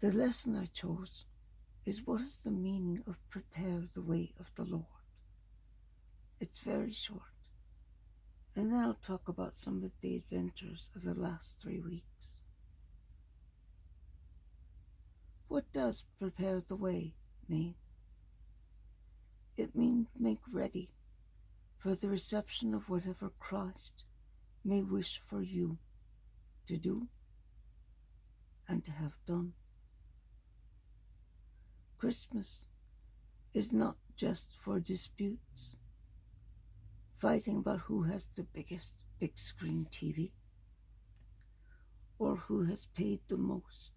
The lesson I chose is what is the meaning of prepare the way of the Lord? It's very short. And then I'll talk about some of the adventures of the last 3 weeks. What does prepare the way mean? It means make ready for the reception of whatever Christ may wish for you to do and to have done. Christmas is not just for disputes, fighting about who has the biggest big screen TV or who has paid the most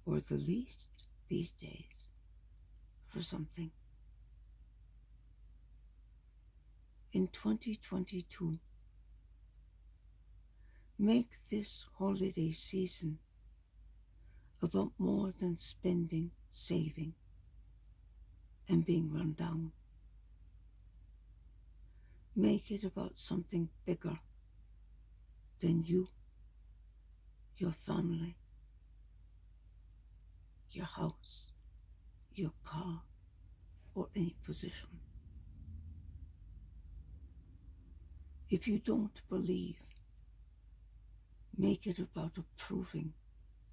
or the least these days for something. In 2022, make this holiday season about more than spending, saving, and being run down. Make it about something bigger than you, your family, your house, your car, or any position. If you don't believe, make it about improving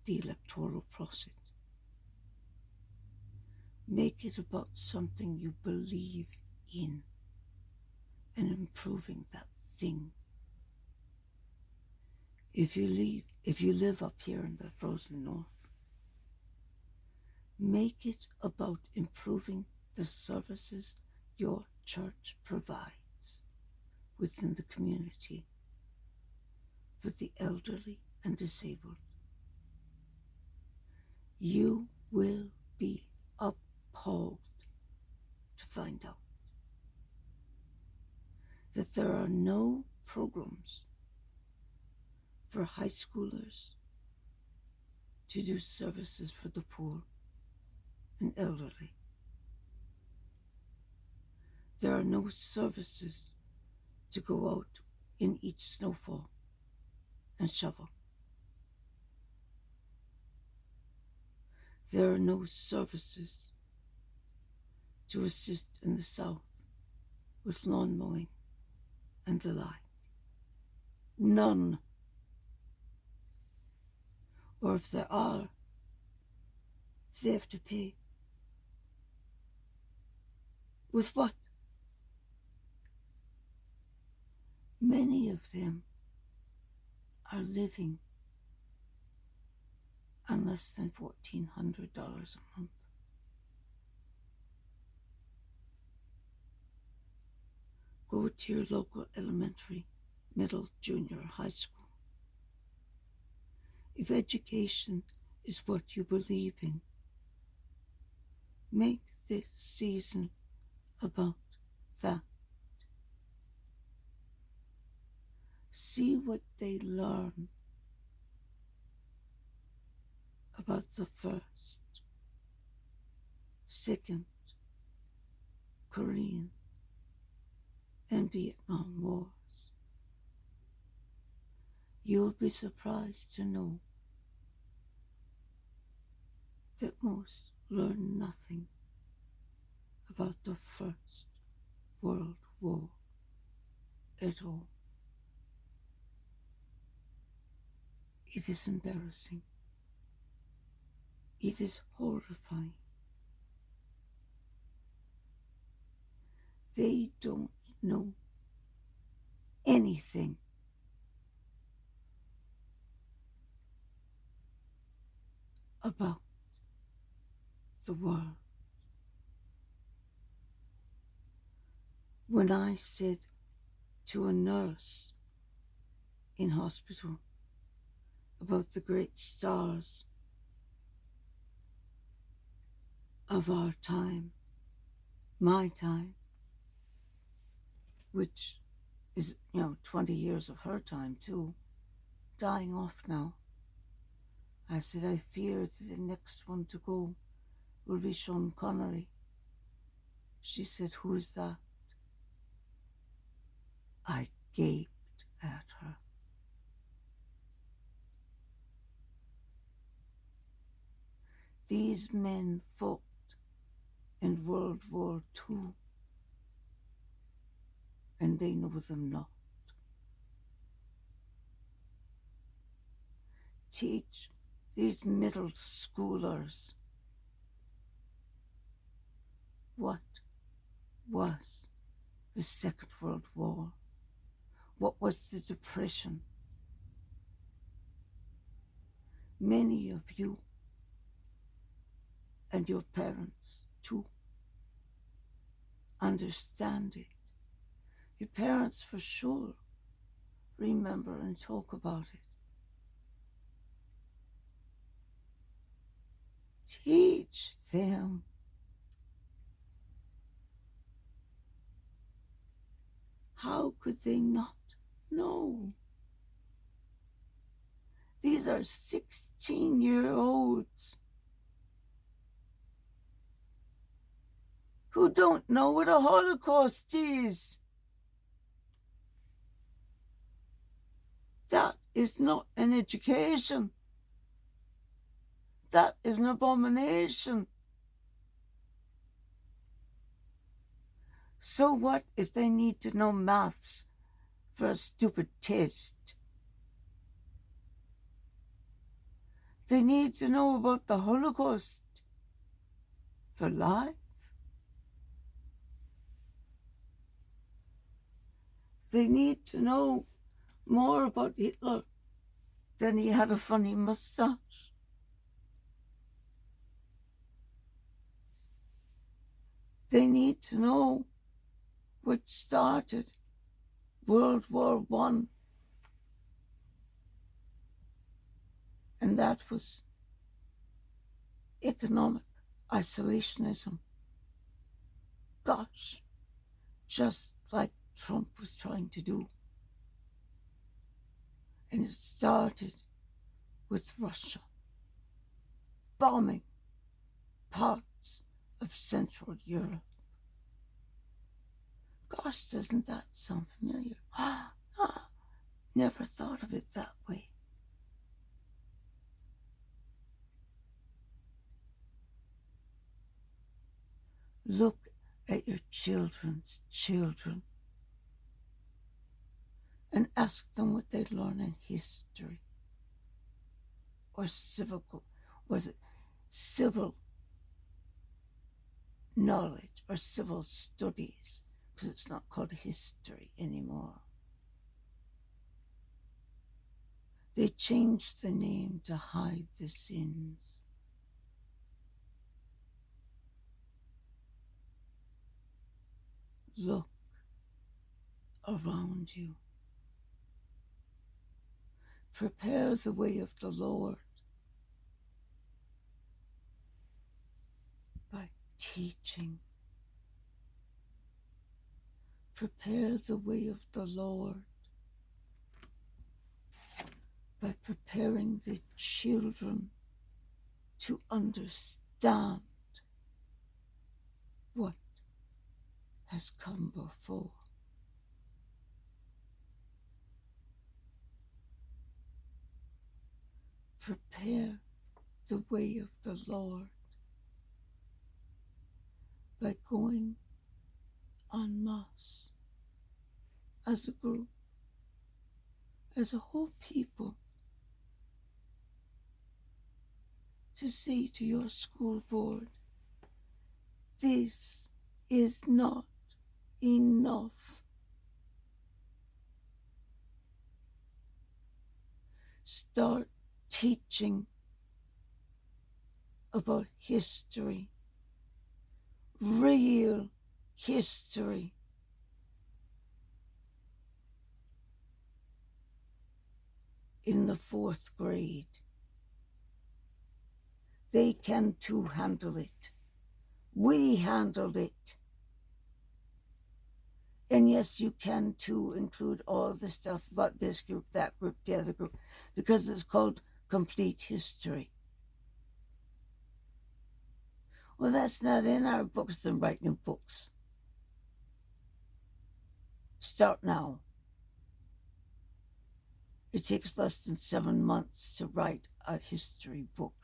the electoral process. Make it about something you believe in and improving that thing. If you live up here in the frozen north, make it about improving the services your church provides within the community for the elderly and disabled. You will be appalled to find out that there are no programs for high schoolers to do services for the poor and elderly. There are no services to go out in each snowfall and shovel. There are no services to assist in the South with lawn mowing and the like. None. Or if there are, they have to pay. With what? Many of them are living on less than $1,400 a month. Go to your local elementary, middle, junior, high school. If education is what you believe in, make this season about that. See what they learn about the First, Second, Korean, and Vietnam Wars. You'll be surprised to know that most learn nothing about the First World War at all. It is embarrassing. It is horrifying. They don't know anything about the world. When I said to a nurse in hospital about the great stars of our time, my time, which is, 20 years of her time too, dying off now. I said, I fear that the next one to go will be Sean Connery. She said, who is that? I gaped at her. these men fought in World War II, and they know them not. Teach these middle schoolers what was the Second World War, what was the Depression. Many of you and your parents too understand it. Your parents for sure remember and talk about it. Teach them. How could they not know? These are 16-year-olds who don't know what a Holocaust is. That is not an education. That is an abomination. So what if they need to know maths for a stupid test? They need to know about the Holocaust for life. They need to know more about Hitler than he had a funny mustache. They need to know what started World War I, and that was economic isolationism. Gosh, just like Trump was trying to do. And it started with Russia bombing parts of Central Europe. Gosh, doesn't that sound familiar? Never thought of it that way. Look at your children's children and ask them what they learn in history or civil knowledge or civil studies, because it's not called history anymore. They changed the name to hide the sins. Look around you. Prepare the way of the Lord by teaching. Prepare the way of the Lord by preparing the children to understand what has come before. Prepare the way of the Lord by going en masse as a group, as a whole people, to say to your school board, this is not enough. Start teaching about history, real history. In the 4th grade. They can too handle it. We handled it. And yes, you can too include all the stuff about this group, that group, the other group, because it's called complete history. Well, that's not in our books, then write new books. Start now. It takes less than 7 months to write a history book.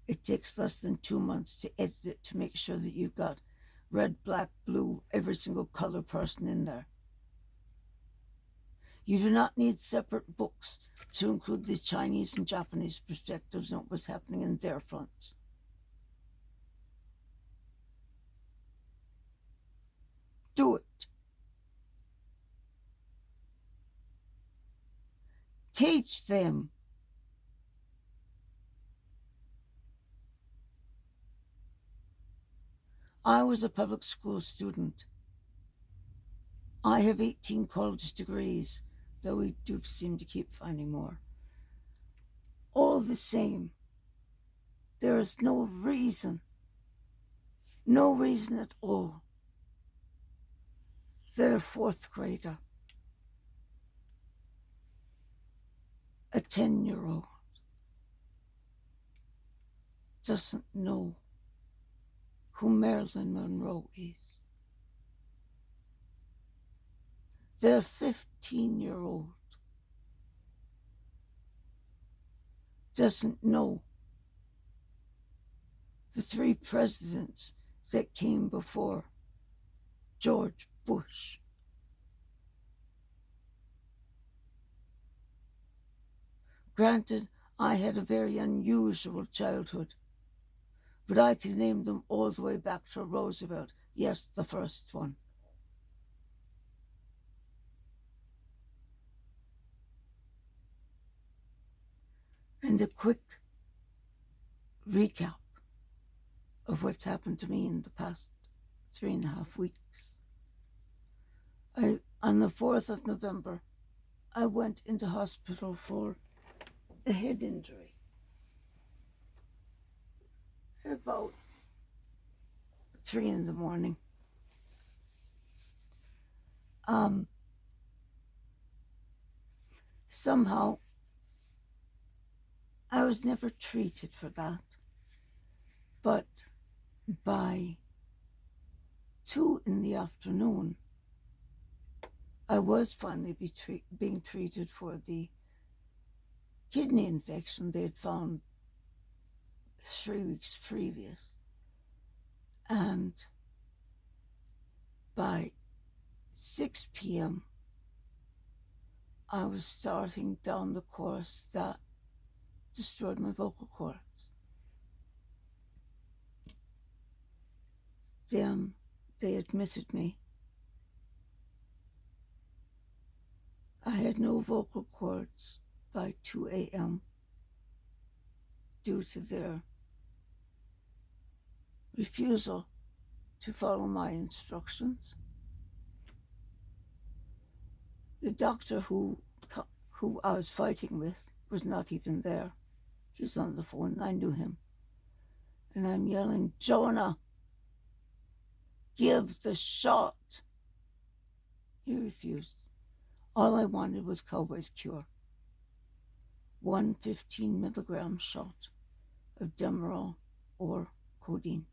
It takes less than 2 months to edit it to make sure that you've got red, black, blue, every single color person in there. You do not need separate books to include the Chinese and Japanese perspectives on what's happening in their fronts. Do it. Teach them. I was a public school student. I have 18 college degrees, though we do seem to keep finding more. All the same, there is no reason at all, that a fourth grader, a 10-year-old, doesn't know who Marilyn Monroe is. That a 15-year-old doesn't know the 3 presidents that came before George Bush. Granted, I had a very unusual childhood, but I can name them all the way back to Roosevelt. Yes, the first one. And a quick recap of what's happened to me in the past 3.5 weeks. On the 4th of November, I went into hospital for a head injury. At about 3 in the morning. Somehow, I was never treated for that. But by 2 in the afternoon, I was finally being treated for the kidney infection they had found 3 weeks previous. And by 6 p.m., I was starting down the course that destroyed my vocal cords. Then they admitted me. I had no vocal cords by 2 a.m. due to their refusal to follow my instructions. The doctor who I was fighting with was not even there. He was on the phone, and I knew him. And I'm yelling, "Jonah, give the shot." He refused. All I wanted was Cowboy's Cure. 1 15-milligram shot of Demerol or codeine.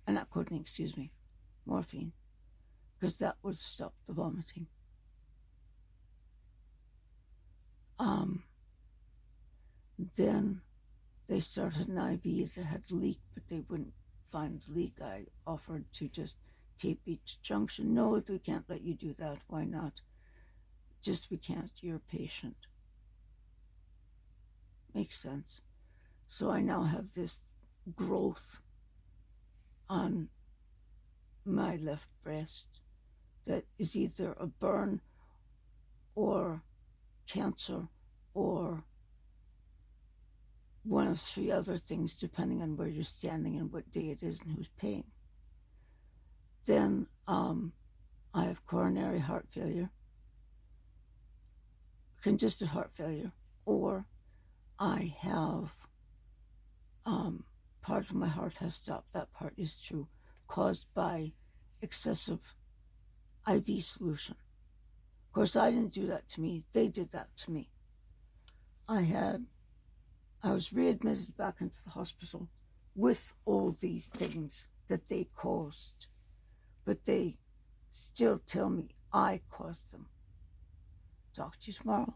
Not codeine, excuse me, morphine, because that would stop the vomiting. Then they started an IV that had a leak, but they wouldn't find the leak. I offered to just tape each junction. No, we can't let you do that. Why not? Just we can't. You're a patient. Makes sense. So I now have this growth on my left breast that is either a burn or cancer or one of 3 other things, depending on where you're standing and what day it is and who's paying. Then I have coronary heart failure, congestive heart failure, or I have part of my heart has stopped. That part is true, caused by excessive IV solution. Of course, I didn't do that to me. They did that to me. I was readmitted back into the hospital with all these things that they caused, but they still tell me I caused them. Talk to you tomorrow.